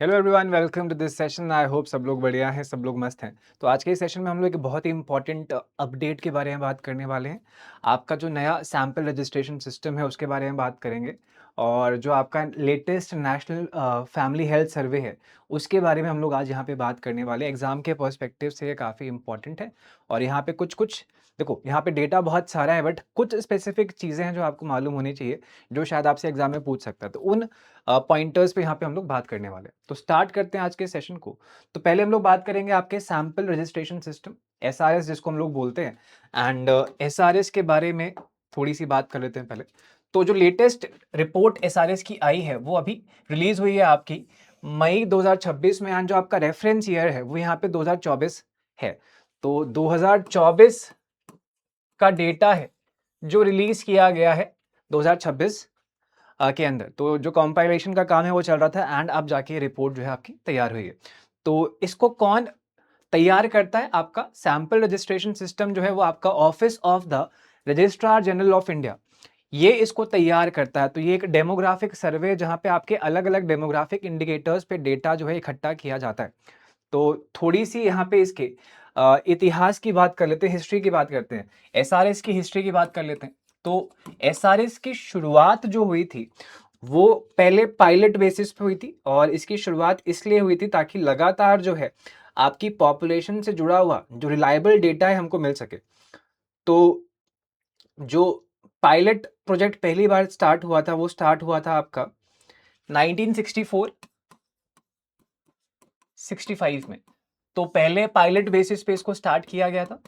Hello everyone, welcome to this session. I hope सब लोग बढ़िया हैं, सब लोग मस्त हैं। तो आज के इस सेशन में हम लोग एक बहुत ही इंपॉर्टेंट अपडेट के बारे में बात करने वाले हैं। आपका जो नया सैम्पल रजिस्ट्रेशन सिस्टम है उसके बारे में बात करेंगे, और जो आपका लेटेस्ट नेशनल फैमिली हेल्थ सर्वे है उसके बारे में हम लोग आज यहाँ पे बात करने वाले हैं। एग्जाम के पर्सपेक्टिव से ये काफ़ी इंपॉर्टेंट है, और यहाँ पे कुछ कुछ देखो, यहाँ पे डेटा बहुत सारा है, बट कुछ स्पेसिफिक चीज़ें हैं जो आपको मालूम होनी चाहिए, जो शायद आपसे एग्जाम में पूछ सकता है। तो उन पॉइंटर्स पे यहाँ पे हम लोग बात करने वाले हैं। तो स्टार्ट करते हैं आज के सेशन को। तो पहले हम लोग बात करेंगे आपके सैंपल रजिस्ट्रेशन सिस्टम, एसआरएस जिसको हम लोग बोलते हैं। एंड एसआरएस के बारे में थोड़ी सी बात कर लेते हैं पहले। तो जो लेटेस्ट रिपोर्ट एसआरएस की आई है वो अभी रिलीज हुई है आपकी मई 2026 में, एंड जो आपका रेफरेंस ईयर है वो यहाँ पे 2024 है। तो 2024 का डेटा है जो रिलीज किया गया है 2026 के अंदर। तो जो कंपाइलेशन का काम है वो चल रहा था, एंड अब जाके रिपोर्ट जो है आपकी तैयार हुई है। तो इसको कौन तैयार करता है? आपका सैंपल रजिस्ट्रेशन सिस्टम जो है वो आपका office of the registrar general of India, ये इसको तैयार करता है। तो ये एक डेमोग्राफिक सर्वे जहां पे आपके अलग अलग डेमोग्राफिक इंडिकेटर्स पे डेटा जो है इकट्ठा किया जाता है। तो थोड़ी सी यहाँ पे इसके इतिहास की बात कर लेते हैं, हिस्ट्री की बात करते हैं, एसआरएस की हिस्ट्री की बात कर लेते हैं। तो एसआरएस की शुरुआत जो हुई थी वो पहले पायलट बेसिस पे हुई थी, और इसकी शुरुआत इसलिए हुई थी ताकि लगातार जो है आपकी पॉपुलेशन से जुड़ा हुआ जो रिलायबल डेटा है हमको मिल सके। तो जो पायलट प्रोजेक्ट पहली बार स्टार्ट हुआ था वो स्टार्ट हुआ था आपका 1964 65 में। तो पहले पायलट बेसिस पे इसको स्टार्ट किया गया था,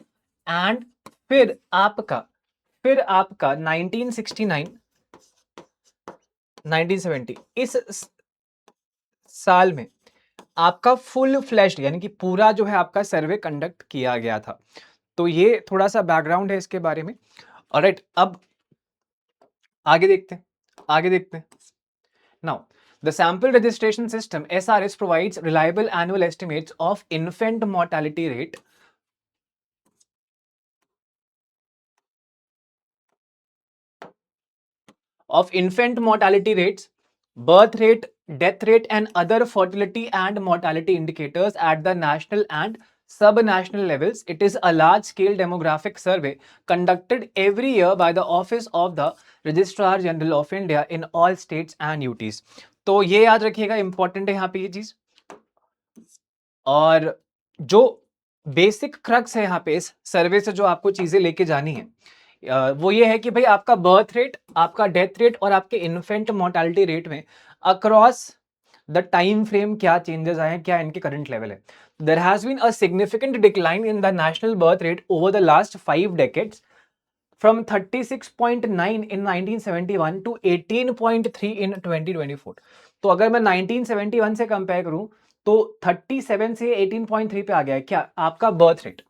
एंड फिर आपका 1969 1970 इस साल में आपका फुल फ्लैश्ड यानी कि पूरा जो है आपका सर्वे कंडक्ट किया गया था। तो ये थोड़ा सा बैकग्राउंड है इसके बारे में। ऑलराइट, अब आगे देखते हैं। Now, the sample registration system SRS provides reliable annual estimates of infant mortality rate, birth rate, death rate, and other fertility and mortality indicators at the national and sub-national levels. It is a large-scale demographic survey conducted every year by the Office of the Registrar General of India in all states and UTs. तो ये याद रखिएगा, important है यहाँ पे ये चीज। और जो बेसिक क्रक्स है यहाँ पे इस सर्वे से जो आपको चीजें लेके जानी है, वो ये है कि भाई आपका बर्थ रेट, आपका डेथ रेट और आपके इन्फेंट मोर्टालिटी रेट में अक्रॉस द टाइम फ्रेम क्या चेंजेस आए हैं, क्या इनके करंट लेवल है। There has been a significant decline in the national birth rate over the last 5 decades from 36.9 in 1971 to 18.3 in 2024। तो अगर मैं 1971 से कंपेयर करूं तो 37 से 18.3 पे आ गया है क्या आपका birth rate.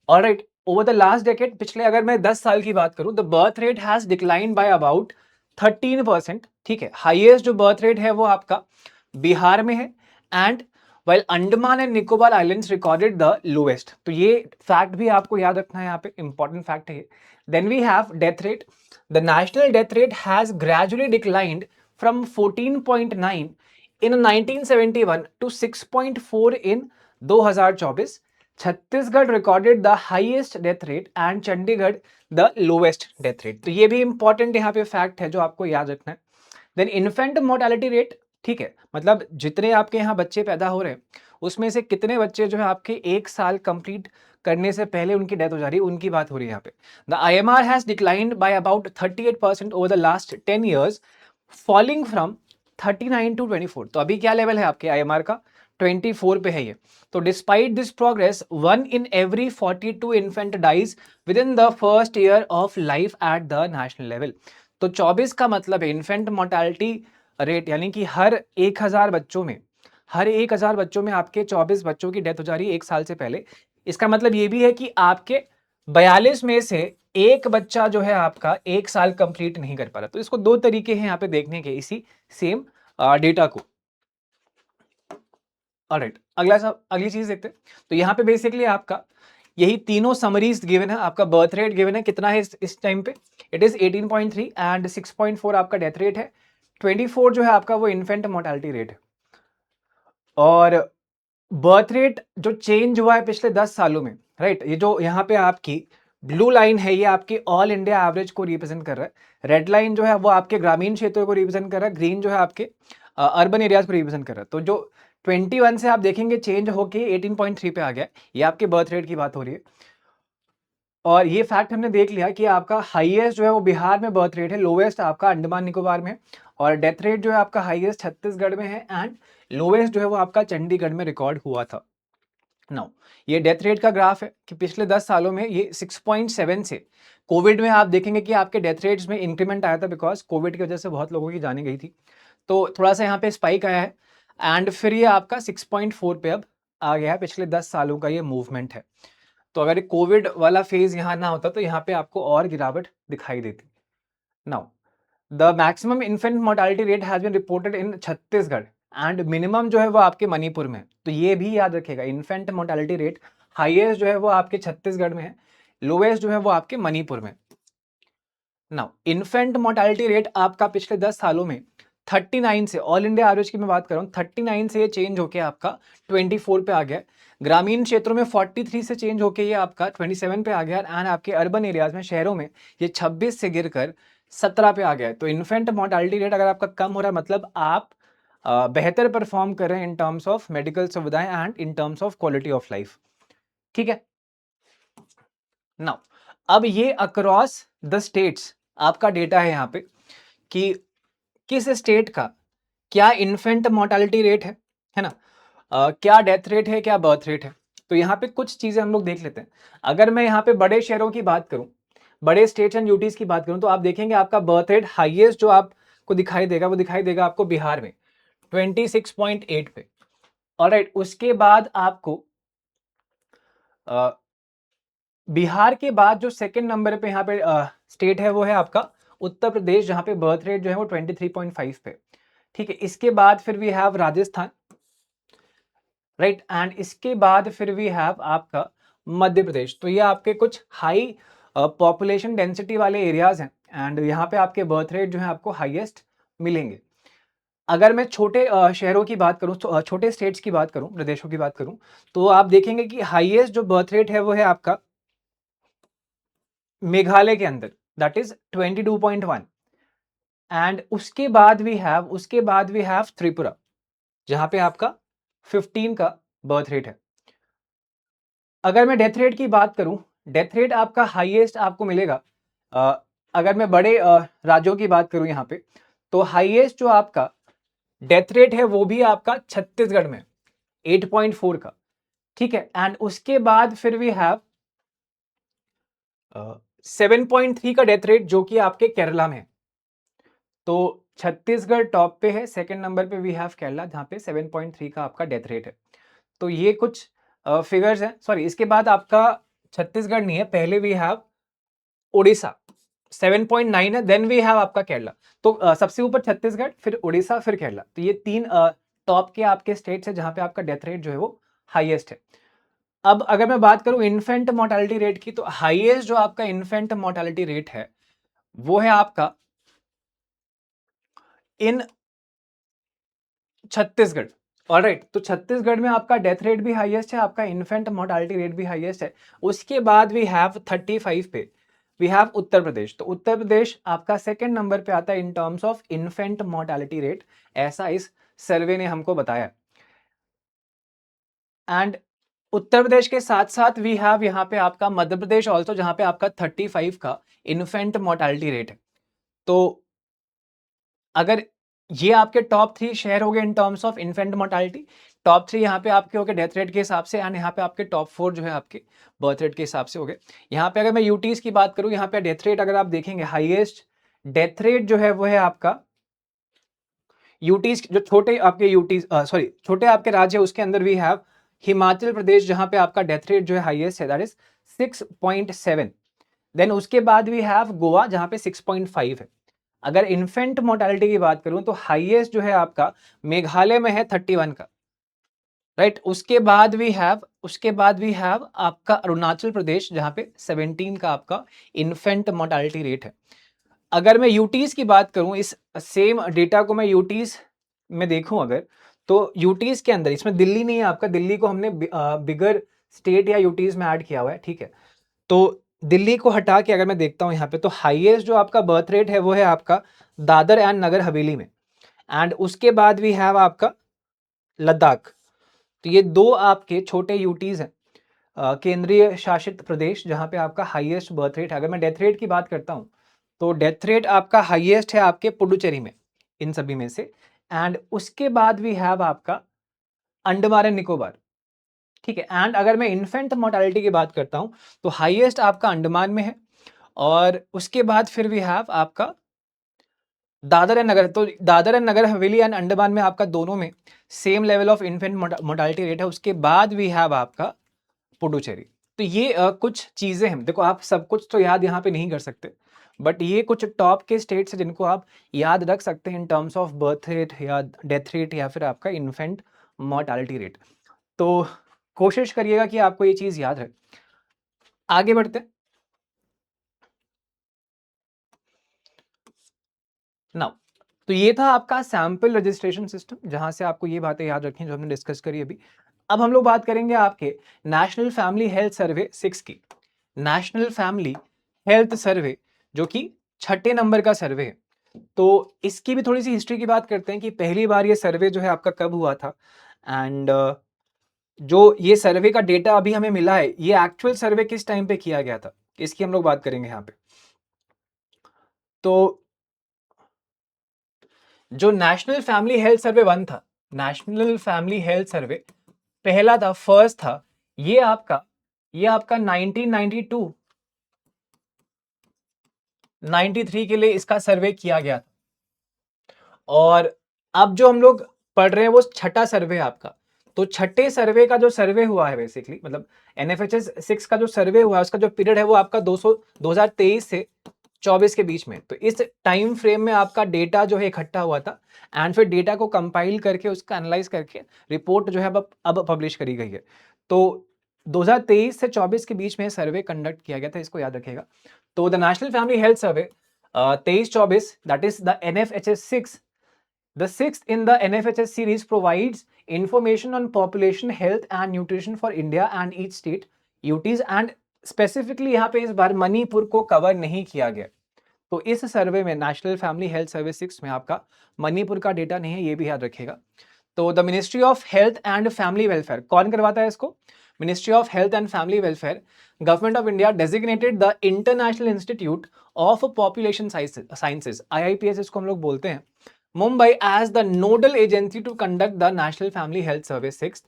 Alright, over the last decade, पिछले अगर मैं 10 साल की बात करूं, the birth rate has decline by about 13%। ठीक है, हाईएस्ट जो बर्थ रेट है वो आपका बिहार में है, and while Andaman and Nicobar islands recorded the lowest. तो ये फैक्ट भी आपको याद रखना है, यहाँ पे इंपॉर्टेंट फैक्ट है। Then we have death rate. The national death rate has gradually declined from 14.9 in 1971 to 6.4 in 2024। Chhattisgarh recorded the highest death rate and Chandigarh the lowest death rate. तो ये भी इंपॉर्टेंट यहाँ पे फैक्ट है जो आपको याद रखना है। देन इन्फेंट मोर्टालिटी रेट, ठीक है, मतलब जितने आपके यहाँ बच्चे पैदा हो रहे हैं उसमें से कितने बच्चे जो है आपके 1 साल कंप्लीट करने से पहले उनकी डेथ हो जा रही है, उनकी बात हो रही है यहाँ पे। The IMR has declined by about 38% over the last 10 years, falling from 39 to 24। तो अभी क्या लेवल है आपके IMR का? 24 पे है ये। तो despite this progress 1 in every 42 infant dies within the first year of life at the national level. तो 24 का मतलब है इन्फेंट मोर्टालिटी रेट, यानी कि हर 1000 बच्चों में आपके 24 बच्चों की डेथ हो जा रही है 1 साल से पहले। इसका मतलब ये भी है कि आपके 42 में से एक बच्चा जो है आपका 1 साल कंप्लीट नहीं कर पा रहा। तो इसको दो तरीके हैं यहाँ पे देखने के इसी सेम डेटा को। ऑलराइट, अगली चीज देखते हैं। तो यहाँ पे बेसिकली आपका यही तीनों समरीज गिवन है। आपका बर्थ रेट गिवन है, कितना है इस टाइम पे? इट इज 18.3 एंड 6.4 आपका डेथ रेट है। 24 जो है आपका वो इन्फेंट मोर्टालिटी रेट है। और बर्थ रेट जो चेंज हुआ है पिछले 10 सालों में, राइट? ये जो यहाँ पे आपकी ब्लू लाइन है, ये आपकी ऑल इंडिया एवरेज को रिप्रेजेंट कर रहा है। रेड लाइन जो है वो आपके ग्रामीण क्षेत्रों को रिप्रेजेंट कर रहा है। ग्रीन जो है आपके अर्बन एरियाज को रिप्रेजेंट कर रहा है। तो जो 21 से आप देखेंगे चेंज होके 18.3 पे आ गया, ये आपके बर्थ रेट की बात हो रही है। और ये फैक्ट हमने देख लिया कि आपका हाईएस्ट जो है वो बिहार में बर्थ रेट है, लोवेस्ट आपका अंडमान निकोबार में, और डेथ रेट जो है आपका हाईएस्ट छत्तीसगढ़ में है, एंड लोवेस्ट जो है वो आपका चंडीगढ़ में रिकॉर्ड हुआ था। नाउ ये डेथ रेट का ग्राफ है कि पिछले 10 सालों में ये 6.7 से कोविड में आप देखेंगे कि आपके डेथ रेट्स में इंक्रीमेंट आया था, बिकॉज कोविड की वजह से बहुत लोगों की जाने गई थी, तो थोड़ा सा यहाँ पे स्पाइक आया है, एंड फिर ये आपका 6.4 पे अब आ गया है। पिछले 10 सालों का ये मूवमेंट है। तो अगर कोविड वाला फेज यहाँ ना होता तो यहाँ पे आपको और गिरावट दिखाई देती। Now the maximum infant mortality rate has been reported in Chhattisgarh, and minimum जो है वो आपके मणिपुर में है। तो ये भी याद रखिएगा, इन्फेंट मोर्टालिटी रेट हाईएस्ट जो है वो आपके छत्तीसगढ़ में है, लोवेस्ट जो है वो आपके मणिपुर में। नाउ इन्फेंट मोर्टालिटी रेट आपका पिछले 10 सालों में 39 से, ऑल इंडिया एवरेज की मैं बात कर रहा हूँ, 39 से ये चेंज होके आपका 24 पे आ गया। ग्रामीण क्षेत्रों में 43 से चेंज होके ये आपका 27 पे आ गया, एंड आपके अर्बन एरियाज में, शहरों में, ये 26 से गिरकर 17 पे आ गया है। तो इन्फेंट मोर्टालिटी रेट अगर आपका कम हो रहा है, मतलब आप बेहतर परफॉर्म कर रहे हैं इन टर्म्स ऑफ मेडिकल सुविधाएं and in terms of quality of life. ठीक है। नाउ अब ये अक्रॉस द स्टेट्स आपका डेटा है यहाँ पे कि किस स्टेट का क्या इन्फेंट मोर्टालिटी रेट है ना, क्या डेथ रेट है, क्या बर्थ रेट है। तो यहाँ पे कुछ चीजें हम लोग देख लेते हैं। अगर मैं यहाँ पे बड़े शहरों की बात करूं, बड़े स्टेट्स एंड यूटीज की बात करूं, तो आप देखेंगे आपका बर्थ रेट हाईएस्ट जो आपको दिखाई देगा वो दिखाई देगा आपको बिहार में 26.8 पे। ऑलराइट, उसके बाद आपको बिहार के बाद जो सेकंड नंबर पे यहाँ पे स्टेट है वो है आपका उत्तर प्रदेश, जहाँ पे बर्थ रेट जो है वो 23.5 पे। ठीक है, इसके बाद फिर we have Rajasthan, right, and इसके बाद फिर वी हैव आपका मध्य प्रदेश। तो ये आपके कुछ हाई पॉपुलेशन डेंसिटी वाले एरियाज हैं, एंड यहाँ पे आपके बर्थ रेट जो है आपको हाईएस्ट मिलेंगे। अगर मैं छोटे शहरों की बात करूं, तो छोटे स्टेट्स की बात करूं, प्रदेशों की बात करूं, तो आप देखेंगे कि हाईएस्ट जो बर्थ रेट है वो है आपका मेघालय के अंदर, दैट इज 22.1, एंड उसके बाद वी हैव त्रिपुरा, जहां पे आपका 15 का बर्थ रेट है। अगर मैं डेथ रेट की बात करूं, डेथ रेट आपका हाईएस्ट आपको मिलेगा, अगर मैं बड़े राज्यों की बात करूं यहाँ पे, तो हाईएस्ट जो आपका डेथ रेट है वो भी आपका छत्तीसगढ़ में 8.4 का। ठीक है, एंड उसके बाद फिर वी हैव 7.3 का डेथ रेट जो कि आपके केरला में है। तो छत्तीसगढ़ टॉप पे है, सेकंड नंबर पे वी हैव केरला, जहां पे 7.3 का आपका डेथ रेट है। तो ये कुछ फिगर्स हैं। सॉरी, इसके बाद आपका छत्तीसगढ़ नहीं है, पहले वी हैव उड़ीसा 7.9 है, देन वी हैव आपका केरला। तो सबसे ऊपर छत्तीसगढ़, फिर उड़ीसा, फिर केरला। तो ये तीन टॉप के आपके स्टेट्स है जहां पे आपका डेथ रेट जो है वो हाईएस्ट है। अब अगर मैं बात करूं इन्फेंट मोर्टालिटी रेट की, तो हाईएस्ट जो आपका इन्फेंट मोर्टालिटी रेट है वो है आपका इन छत्तीसगढ़। ऑलराइट, तो छत्तीसगढ़ में आपका डेथ रेट भी हाईएस्ट है, आपका इन्फेंट मोर्टालिटी रेट भी हाईएस्ट है। उसके बाद वी हैव 35 पे वी हैव उत्तर प्रदेश। तो उत्तर प्रदेश आपका सेकंड नंबर पे आता है in terms of infant mortality rate, ऐसा इस सर्वे ने हमको बताया। एंड उत्तर प्रदेश के साथ साथ वी हैव यहाँ पे आपका मध्य प्रदेश ऑल्सो, जहां पे आपका 35 का इन्फेंट मोर्टालिटी रेट है। तो अगर ये आपके टॉप 3 शहर हो गए in terms of infant mortality, top 3 यहाँ पे आपके हो गए डेथ रेट के हिसाब से, एंड यहाँ पे आपके टॉप 4 जो है आपके बर्थ रेट के हिसाब से हो गए। यहाँ पे अगर मैं यूटीज की बात करूँ, यहाँ पे डेथ रेट अगर आप देखेंगे, हाईएस्ट डेथ रेट जो है वो है आपका यूटीज, जो छोटे आपके यूटीज सॉरी छोटे आपके राज्य है उसके अंदर वी हैव हिमाचल प्रदेश, जहां पे आपका डेथ रेट जो है हाईएस्ट है, दैट इज 6.7। देन उसके बाद वी हैव गोवा, जहां पे 6.5 है। अगर इन्फेंट मोर्टालिटी की बात करूं तो हाईएस्ट जो है आपका मेघालय में है 31 का, राइट। उसके बाद वी हैव आपका अरुणाचल प्रदेश, जहां पे 17 का आपका इन्फेंट मोर्टालिटी रेट है। अगर मैं यूटीज की बात करूं, इस सेम डेटा को मैं यूटीज में देखूं अगर, तो यूटीज के अंदर, इसमें दिल्ली नहीं है आपका, दिल्ली को हमने बिगर स्टेट या यूटीज में ऐड किया हुआ है, ठीक है। तो दिल्ली को हटा के अगर मैं देखता हूं यहाँ पे, तो हाईएस्ट जो आपका बर्थ रेट है वो है आपका दादर एंड नगर हवेली में, एंड उसके बाद भी हैव आपका लद्दाख। तो ये दो आपके छोटे यूटीज हैं, केंद्रीय शासित प्रदेश, जहां पे आपका हाईएस्ट बर्थ रेट है। अगर मैं डेथ रेट की बात करता हूं, तो डेथ रेट आपका हाईएस्ट है आपके पुडुचेरी में, इन सभी में से। एंड उसके बाद भी हैव आपका अंडमान एंड निकोबार, ठीक है। एंड अगर मैं इन्फेंट मोर्टालिटी की बात करता हूं, तो हाईएस्ट आपका अंडमान में है, और उसके बाद फिर भी हैव आपका दादर एंड नगर। तो दादर एंड नगर हवेली एंड अंडमान में आपका दोनों में same level of infant mortality rate है। उसके बाद भी हैव आपका पुडुचेरी। तो ये कुछ चीजें हैं, देखो आप सब कुछ तो याद यहाँ पे नहीं कर सकते, बट ये कुछ टॉप के स्टेट्स हैं जिनको आप याद रख सकते हैं in terms of birth rate या डेथ रेट या फिर आपका इन्फेंट मोर्टालिटी रेट। तो कोशिश करिएगा कि आपको ये चीज याद रहे। आगे बढ़ते हैं नाउ। तो ये था आपका सैंपल रजिस्ट्रेशन सिस्टम, जहां से आपको ये बातें याद रखी जो हमने डिस्कस करी अभी। अब हम लोग बात करेंगे आपके नेशनल फैमिली हेल्थ सर्वे 6 की। नेशनल फैमिली हेल्थ सर्वे, जो कि 6 नंबर का सर्वे है। तो इसकी भी थोड़ी सी हिस्ट्री की बात करते हैं कि पहली बार ये सर्वे जो है आपका कब हुआ था, एंड जो ये सर्वे का डेटा अभी हमें मिला है, ये एक्चुअल सर्वे किस टाइम पे किया गया था, इसकी हम लोग बात करेंगे यहाँ पे। तो जो नेशनल फैमिली हेल्थ सर्वे 1 था, नेशनल फैमिली हेल्थ सर्वे पहला था, फर्स्ट था, ये आपका 1992 93 के लिए इसका सर्वे किया गया था। और अब जो हम लोग पढ़ रहे हैं वो छठा सर्वे है आपका। तो छठे सर्वे का जो सर्वे हुआ है बेसिकली, मतलब एनएफएचएस 6 का जो सर्वे हुआ है, उसका जो पीरियड है वो आपका 2023 से 24 के बीच में। तो इस टाइम फ्रेम में आपका डेटा जो है इकट्ठा हुआ था, एंड फिर डेटा को कंपाइल करके उसका एनालाइज करके रिपोर्ट जो है अब पब्लिश करी गई है। तो 2023 से 24 के बीच में सर्वे कंडक्ट किया गया था, इसको याद रखिएगा। तो the national family health survey 23-24, that is the NFHS 6, the sixth in the NFHS series, provides information on population health and nutrition for India and each state, UTs, and specifically यहाँ पे इस बार मणिपुर को कवर नहीं किया गया। तो इस सर्वे में, नेशनल फैमिली हेल्थ सर्वे 6 में आपका मणिपुर का डेटा नहीं है, ये भी याद रखिएगा। तो the ministry of health and family welfare कौन करवाता है इसको? Ministry of health and family welfare, government of India designated the international institute of population sciences, IIPS इसको हम लोग बोलते हैं, Mumbai as the nodal agency to conduct the National Family Health Survey 6.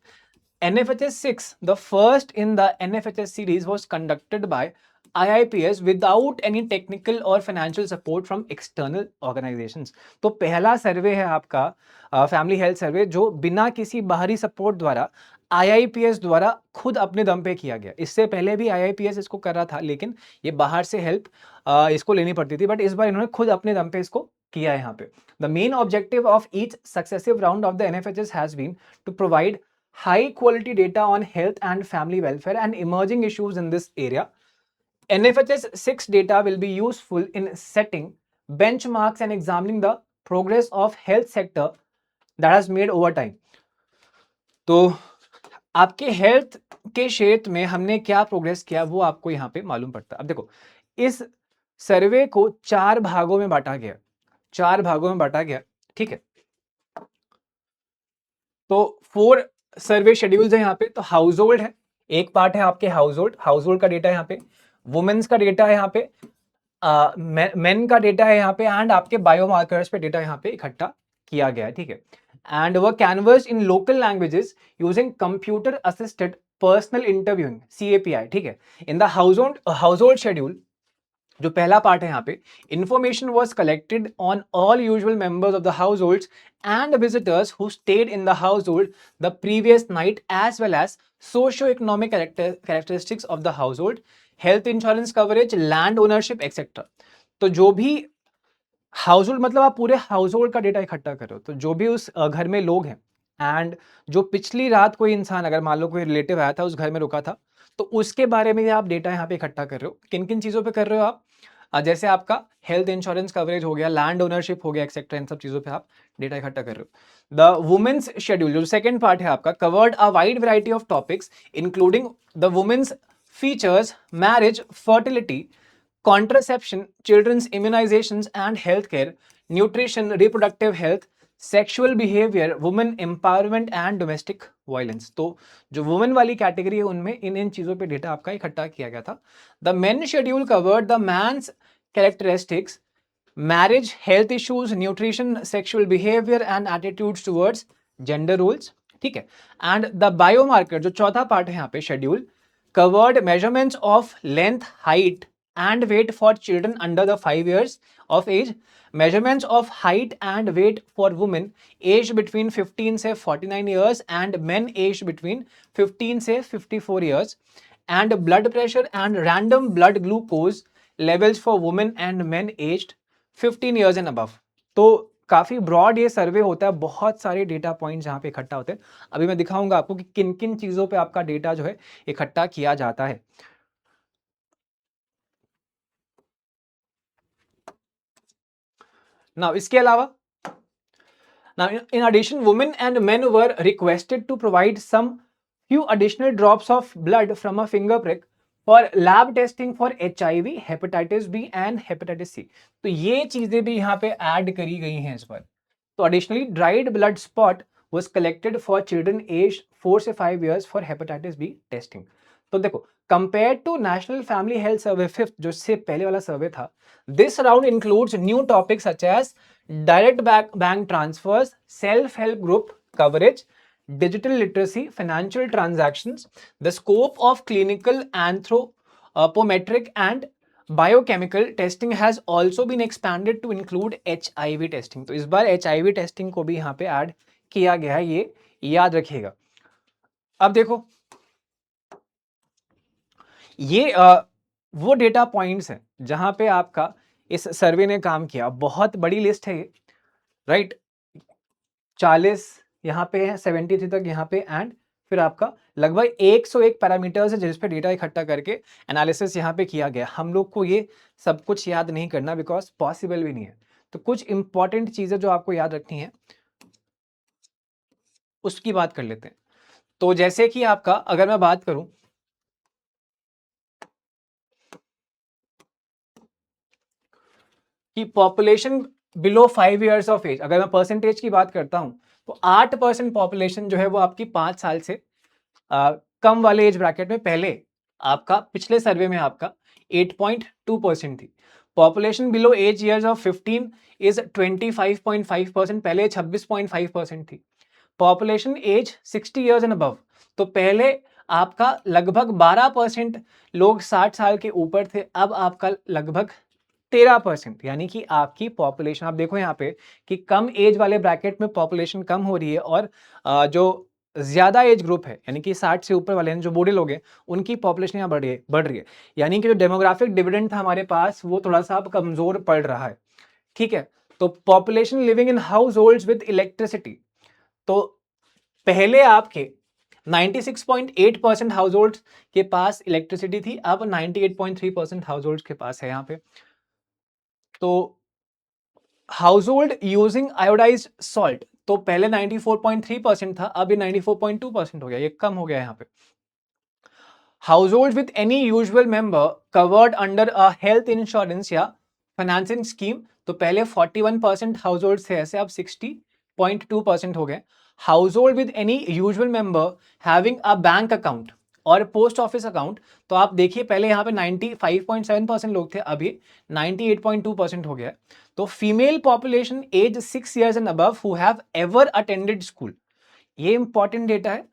NFHS 6, the first in the NFHS series, was conducted by IIPS without any technical or financial support from external organizations. तो पहला सर्वे है आपका family health सर्वे जो बिना किसी बाहरी support द्वारा IIPS द्वारा खुद अपने दम पे किया गया। इससे पहले भी IIPS इसको कर रहा था, लेकिन ये बाहर से हेल्प इसको लेनी पड़ती थी, बट इस बार इन्होंने खुद अपने दम पे इसको किया है यहाँ पे। The main objective of each successive round of the NFHS has been to provide high quality data on health and family welfare and emerging issues in this area. NFHS 6 data will be useful in setting benchmarks and examining the progress of health sector that has made over time. तो आपके health के क्षेत्र में हमने क्या progress किया वो आपको यहाँ पे मालूम पड़ता है। अब देखो, इस सर्वे को 4 भागों में बांटा गया, 4 भागों में बांटा गया, ठीक है। तो 4 सर्वे शेड्यूल्स है यहाँ पे। तो हाउस होल्ड है, एक पार्ट है आपके हाउस होल्ड का डेटा यहाँ पे, वुमेन्स का डेटा है यहाँ पे, मेन का डेटा है यहाँ पे, एंड आपके बायोमार्कर्स पे डेटा यहाँ पे इकट्ठा किया गया है, ठीक है। एंड वो canvass in local languages using computer assisted personal interviewing, CAPI, ठीक है। In the household schedule, जो पहला पार्ट है यहाँ पे, information was collected on all usual members of the households and visitors who stayed in the household the previous night as well as socio economic characteristics of the household, health insurance coverage, land ownership etcetera. तो जो भी house hold, मतलब आप पूरे house hold का data इकट्ठा कर रहे हो, तो जो भी उस घर में लोग हैं, एंड जो पिछली रात कोई इंसान, अगर मान लो कोई रिलेटिव आया था उस घर में रुका था, तो उसके बारे में आप डेटा यहाँ पे इकट्ठा कर रहे हो। किन किन चीज़ों पे कर रहे हो आप? जैसे आपका हेल्थ इंश्योरेंस कवरेज हो गया, लैंड ओनरशिप हो गया, एक्सेट्रा, इन सब चीजों पे आप डेटा इकट्ठा कर रहे हो। द वुमेन्स शेड्यूल जो सेकंड पार्ट है आपका, covered a wide variety of topics including the women's features, marriage, fertility, contraception, children's immunizations and healthcare, nutrition, reproductive health, sexual behaviour, women empowerment and domestic violence. तो जो women वाली category है उनमें इन इन चीजों पे data आपका इकट्ठा किया गया था। The men schedule covered the men's characteristics, marriage, health issues, nutrition, sexual behaviour and attitudes towards gender roles, ठीक है। एंड द बायोमार्कर जो चौथा पार्ट है यहाँ पे schedule, covered measurements of length, height and weight for children under the 5 years of age, measurements of height and weight for women aged between 15 से 49 years and men aged between 15 से 54 years, and blood pressure and random blood glucose levels for women and men aged 15 years and above। तो काफी broad ये सर्वे होता है, बहुत सारे data points यहाँ पे इकट्ठा होते हैं। अभी मैं दिखाऊंगा आपको कि किन किन चीजों पे आपका डेटा जो है इकट्ठा किया जाता है। नाउ इसके अलावा, now in addition women and men were requested to provide some few additional drops of blood from a finger prick for lab testing for HIV, hepatitis B and hepatitis C। तो ये चीजें भी यहाँ पे add करी गई हैं इस पर। तो additionally dried blood spot was collected for children aged 4 से 5 years for hepatitis B testing। तो देखो, compared to National Family Health Survey 5th जो इससे पहले वाला सर्वे था, this round includes new topics such as direct bank transfers, self-help group coverage, digital literacy, financial transactions, the scope of clinical anthropometric and biochemical testing has also been expanded to include HIV testing. तो इस बार HIV testing को भी यहाँ पे add किया गया है, ये याद रखिएगा। अब देखो, ये वो डेटा पॉइंट्स हैं जहां पे आपका इस सर्वे ने काम किया। बहुत बड़ी लिस्ट है ये, राइट। 40 यहाँ पे है, 73 तक यहाँ पे, एंड फिर आपका लगभग 101 पैरामीटर्स है जिस पे डेटा इकट्ठा करके एनालिसिस यहाँ पे किया गया। हम लोग को ये सब कुछ याद नहीं करना बिकॉज पॉसिबल भी नहीं है। तो कुछ इंपॉर्टेंट चीजें जो आपको याद रखनी है उसकी बात कर लेते हैं। तो जैसे कि आपका, अगर मैं बात करूं कि population below 5 years of age, अगर मैं परसेंटेज की बात करता हूं तो 8% पॉपुलेशन जो है वो आपकी 5 साल से कम वाले एज ब्रैकेट में पहले आपका पिछले सर्वे में आपका 8.2% थी। Population below age years of 15 is 25.5%, पहले 26.5% थी। Population age 60 years and above, तो पहले आपका लगभग 12% लोग 60 साल के ऊपर थे, अब आपका लगभग 13%, यानी कि आपकी पॉपुलेशन, आप देखो यहाँ पे कि कम एज वाले ब्रैकेट में पॉपुलेशन कम हो रही है और जो ज्यादा एज ग्रुप है यानी कि 60 से ऊपर वाले जो बूढ़े लोग हैं उनकी पॉपुलेशन यहाँ बढ़ रही है। यानी कि जो डेमोग्राफिक डिविडेंड था हमारे पास वो थोड़ा सा अब कमजोर पड़ रहा है, ठीक है। तो population living in house holds with electricity, तो पहले आपके 96.8% हाउस होल्ड के पास इलेक्ट्रिसिटी थी, अब 98.3% हाउस होल्ड के पास है यहाँ पे। तो house hold using iodised salt, तो पहले 94.3% था, अब ये 94.2% हो गया, ये कम हो गया यहाँ पे। Household with any usual member covered under a health insurance या फाइनेंसिंग स्कीम, तो पहले 41% हाउसहोल्ड थे ऐसे, अब 60.2% हो गए। Household with any usual member having a bank account और पोस्ट ऑफिस अकाउंट, तो आप देखिए पहले यहाँ पे 95.7% लोग थे, अभी 98.2% हो गया। तो female population age 6 years and above who have ever attended school, ये इंपॉर्टेंट डेटा है।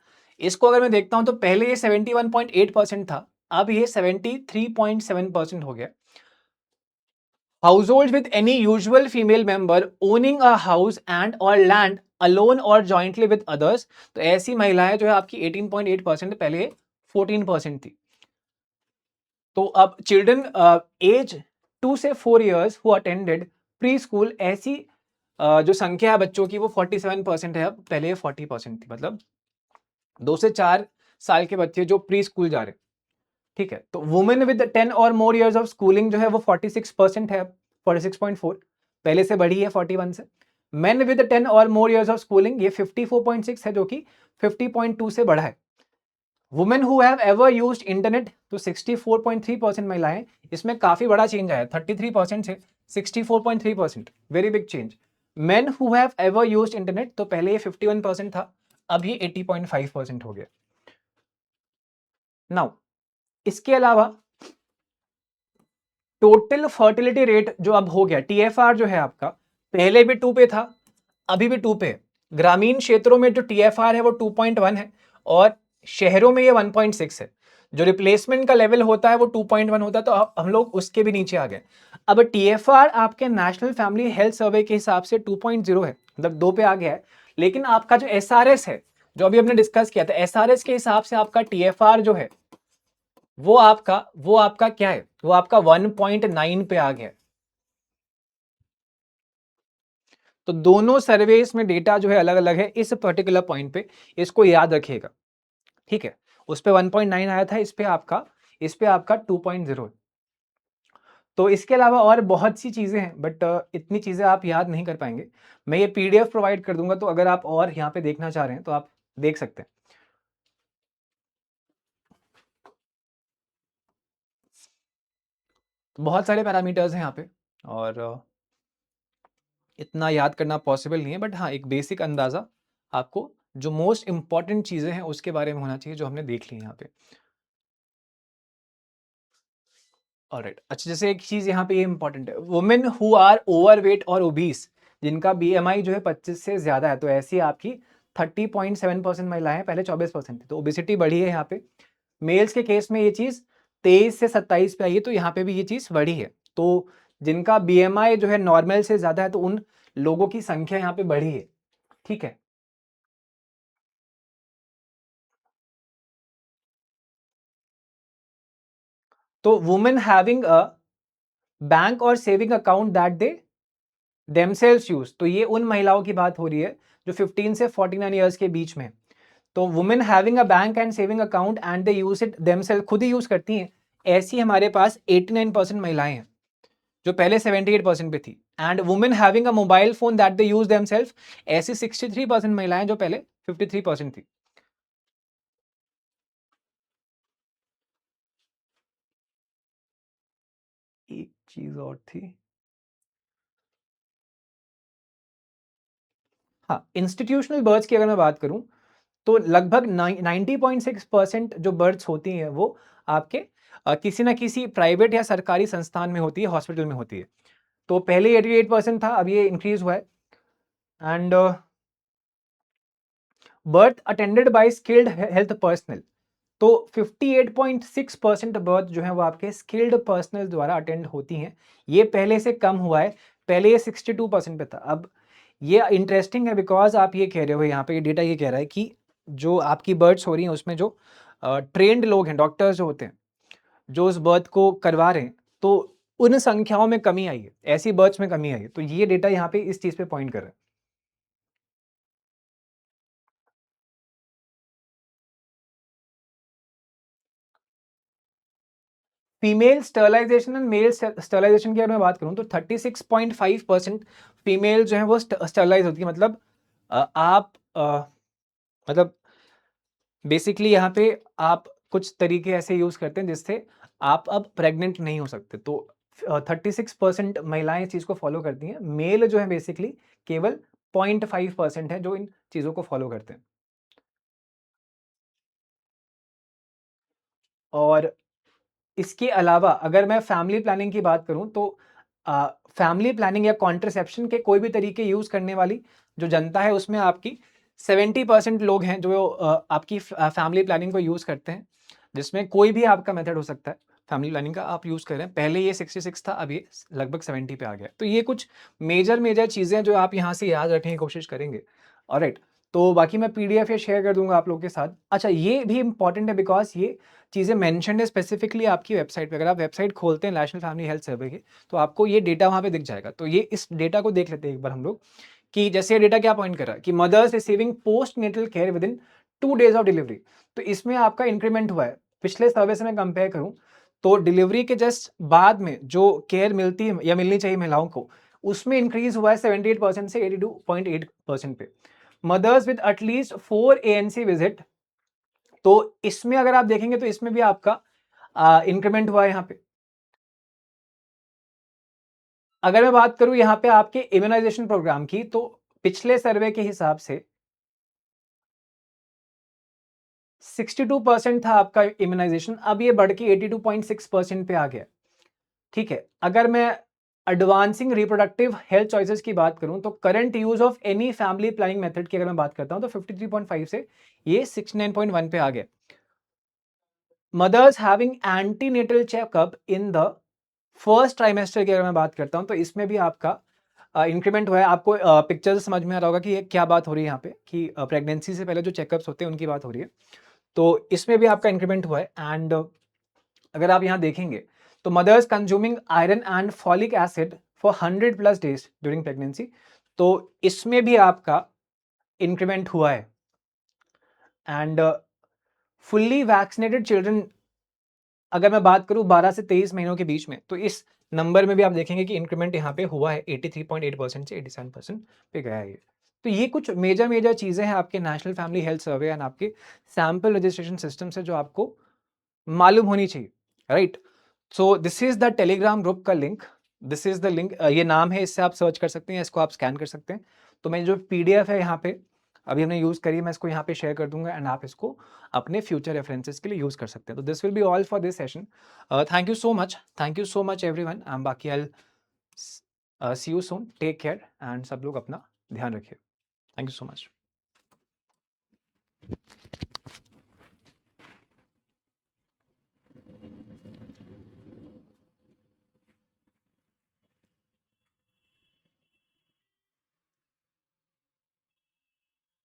इसको अगर मैं देखता हूं तो पहले ये 71.8% था, अब ये 73.7% हो गया। Household with any usual female member owning a house and और लैंड अलोन और जॉइंटली विद अदर्स, तो ऐसी महिलाएं जो है आपकी 18.8%, पहले 14% थी। तो अब चिल्ड्रन एज 2 से 4 years who attended pre school, ऐसी जो संख्या है बच्चों की वो 47% है, अब पहले 40% थी। मतलब 2 से 4 साल के बच्चे जो प्री स्कूल जा रहे हैं, ठीक है, तो वुमेन विद 10 और मोर इयर्स ऑफ स्कूलिंग जो है वो 46% है, 46.4, पहले से बढ़ी है 41 से। मेन विद 10 और मोर इयर्स ऑफ स्कूलिंग ये 54.6 है, जो कि 50.2 से बढ़ा है। Women who have ever used internet, तो 64.3% महिलाएं, इसमें काफी बड़ा चेंज आया, 33% से 64.3%, very big change. Men who have ever used internet, तो पहले ये 51% था, अब ये 80.5% हो गया। नाउ इसके अलावा टोटल फर्टिलिटी रेट जो अब हो गया, टीएफआर जो है आपका, पहले भी 2 पे था, अभी भी 2 पे है। ग्रामीण क्षेत्रों में जो टीएफआर है वो 2.1 है और शहरों में ये 1.6 है। जो रिप्लेसमेंट का लेवल होता है वो 2.1 होता है, तो हम लोग उसके भी नीचे आ गए। अब टीएफआर आपके नेशनल फैमिली हेल्थ सर्वे के हिसाब से 2.0 है, मतलब 2 पे आ गया है। लेकिन आपका जो एसआरएस है, जो अभी हमने डिस्कस किया था, एसआरएस के हिसाब से आपका टीएफआर जो है वो आपका क्या है, वो आपका 1.9 पे आ गया। तो दोनों सर्वेस में डेटा जो है अलग अलग है इस पर्टिकुलर पॉइंट पे, इसको याद रखिएगा, ठीक है। उस पे 1.9 आया था, इस पे आपका 2.0 है। तो इसके अलावा और बहुत सी चीजें हैं, बट इतनी चीजें आप याद नहीं कर पाएंगे। मैं ये पीडीएफ प्रोवाइड कर दूंगा, तो अगर आप और यहाँ पे देखना चाह रहे हैं तो आप देख सकते हैं। तो बहुत सारे पैरामीटर्स हैं यहाँ पे, और इतना याद करना पॉसिबल नहीं है, बट हाँ, एक बेसिक अंदाजा आपको जो मोस्ट इंपॉर्टेंट चीजें हैं उसके बारे में होना चाहिए, जो हमने देख ली यहाँ पे। ऑलराइट, अच्छा, जैसे एक चीज यहाँ पे ये इंपॉर्टेंट है, वुमेन हु आर ओवरवेट और ओबीस, जिनका बीएमआई जो है 25 से ज्यादा है, तो ऐसी आपकी 30.7% महिलाएं हैं, पहले 24% थी, तो ओबेसिटी बढ़ी है यहाँ पे। मेल्स के केस में ये चीज 23 से 27 पे आई है, तो यहाँ पे भी ये चीज बढ़ी है। तो जिनका बीएमआई जो है नॉर्मल से ज्यादा है, तो उन लोगों की संख्या यहाँ पे बढ़ी है, ठीक है। तो वुमेन हैविंग अ बैंक और saving account that they themselves use, तो ये उन महिलाओं की बात हो रही है जो 15 से 49 ईयर्स के बीच में। तो women having a bank and saving account and they use it themselves, खुद ही यूज करती हैं, ऐसी हमारे पास 89% महिलाएं हैं, जो पहले 78% पे थी। And women having a mobile phone that they use themselves, ऐसी 63% महिलाएं, जो पहले 53% थी। एक चीज और थी, हाँ, इंस्टीट्यूशनल बर्थ्स की अगर मैं बात करूं, तो लगभग 90.6% जो बर्थ्स होती हैं वो आपके किसी ना किसी प्राइवेट या सरकारी संस्थान में होती है, हॉस्पिटल में होती है। तो पहले 88% था, अब ये इंक्रीज हुआ है। And birth attended by skilled health personnel, तो 58.6% बर्थ जो है वो आपके स्किल्ड पर्सनल द्वारा अटेंड होती हैं। ये पहले से कम हुआ है, पहले ये 62% पे था। अब ये इंटरेस्टिंग है, बिकॉज आप ये कह रहे हो, यहाँ पे ये डेटा ये कह रहा है कि जो आपकी बर्थ्स हो रही हैं उसमें जो ट्रेंड लोग हैं, डॉक्टर्स जो होते हैं, जो उस बर्थ को करवा रहे हैं, तो उन संख्याओं में कमी आई है, ऐसी बर्थ्स में कमी आई है। तो ये डेटा यहाँ पे इस चीज पे पॉइंट कर रहा है। Female sterilization and male sterilization की अगर मैं बात करूं, तो 36.5% फीमेल जो है वो स्टरलाइज होती है। मतलब आप मतलब बेसिकली यहाँ पे आप कुछ तरीके ऐसे यूज करते हैं जिससे आप अब प्रेग्नेंट नहीं हो सकते। तो 36% महिलाएं इस चीज को फॉलो करती हैं। मेल जो है बेसिकली केवल 0.5% है जो इन चीजों को फॉलो करते हैं। और इसके अलावा अगर मैं फैमिली प्लानिंग की बात करूं, तो फैमिली प्लानिंग या कॉन्ट्रसेप्शन के कोई भी तरीके यूज करने वाली जो जनता है, उसमें आपकी 70% लोग हैं जो आपकी फैमिली प्लानिंग को यूज करते हैं, जिसमें कोई भी आपका मेथड हो सकता है फैमिली प्लानिंग का आप यूज कर रहे हैं। पहले ये 66 था, अब ये लगभग 70 पे आ गया। तो ये कुछ मेजर मेजर चीजें जो आप यहाँ से याद रखने की कोशिश करेंगे। ऑलराइट, तो बाकी मैं पीडीएफ या शेयर कर दूंगा आप लोगों के साथ। अच्छा, ये भी इंपॉर्टेंट है बिकॉज ये चीज़ें मेंशन्ड है स्पेसिफिकली आपकी वेबसाइट पे। अगर आप वेबसाइट खोलते हैं नेशनल फैमिली हेल्थ सर्वे की, तो आपको ये डेटा वहाँ पे दिख जाएगा। तो ये इस डेटा को देख लेते हैं एक बार हम लोग, कि जैसे ये डेटा क्या पॉइंट कर रहा है कि mothers receiving post natal care within 2 days of delivery, तो इसमें आपका इंक्रीमेंट हुआ है। पिछले सर्वे से मैं कंपेयर करूं तो डिलीवरी के जस्ट बाद में जो केयर मिलती है या मिलनी चाहिए महिलाओं को, उसमें इंक्रीज हुआ है 78% से 82.8% पे। Mothers with at least 4 ANC visit, तो इसमें अगर आप देखेंगे तो इसमें भी आपका इंक्रीमेंट हुआ है यहाँ पे। अगर मैं बात करूं यहाँ पे आपके इम्यूनाइजेशन प्रोग्राम की, तो पिछले सर्वे के हिसाब से 62% था आपका इम्यूनाइजेशन, अब ये बढ़ के 82.6% पे आ गया। ठीक है, अगर मैं एडवांसिंग रिप्रोडक्टिव हेल्थ चॉइसेस की बात करूं तो current use of any family planning method की अगर मैं बात करता हूं तो 53.5 से ये 69.1 पे आ गया। Mothers having antenatal checkup in the first trimester की अगर मैं बात करता हूं तो इसमें भी आपका इंक्रीमेंट हुआ है। आपको पिक्चर समझ में आ रहा होगा कि ये क्या बात हो रही है यहाँ पे, कि प्रेगनेंसी से पहले जो चेकअप्स होते हैं उनकी बात हो रही है। तो इसमें भी आपका इंक्रीमेंट हुआ है। एंड अगर आप यहाँ देखेंगे तो mothers consuming iron and folic acid for 100+ days during pregnancy, तो इसमें भी आपका इंक्रीमेंट हुआ है। एंड फुल्ली वैक्सीनेटेड चिल्ड्रन अगर मैं बात करूं 12 से 23 महीनों के बीच में, तो इस नंबर में भी आप देखेंगे कि इंक्रीमेंट यहाँ पे हुआ है 83.8% से 87% पे गया है ये। तो ये कुछ मेजर मेजर चीजें हैं आपके national family health survey and आपके सैंपल रजिस्ट्रेशन सिस्टम से जो आपको मालूम होनी चाहिए, right. So this is the Telegram group का link, this is the link, ये नाम है, इससे आप सर्च कर सकते हैं, इसको आप स्कैन कर सकते हैं। तो मैं जो पीडीएफ है यहाँ पे अभी हमने यूज करी, मैं इसको यहाँ पे शेयर कर दूंगा एंड आप इसको अपने फ्यूचर रेफरेंसेस के लिए यूज कर सकते हैं। तो this will be all for this session. Thank you so much everyone. बाकी I see you soon, take care and सब लोग अपना ध्यान रखिए। Thank you so much.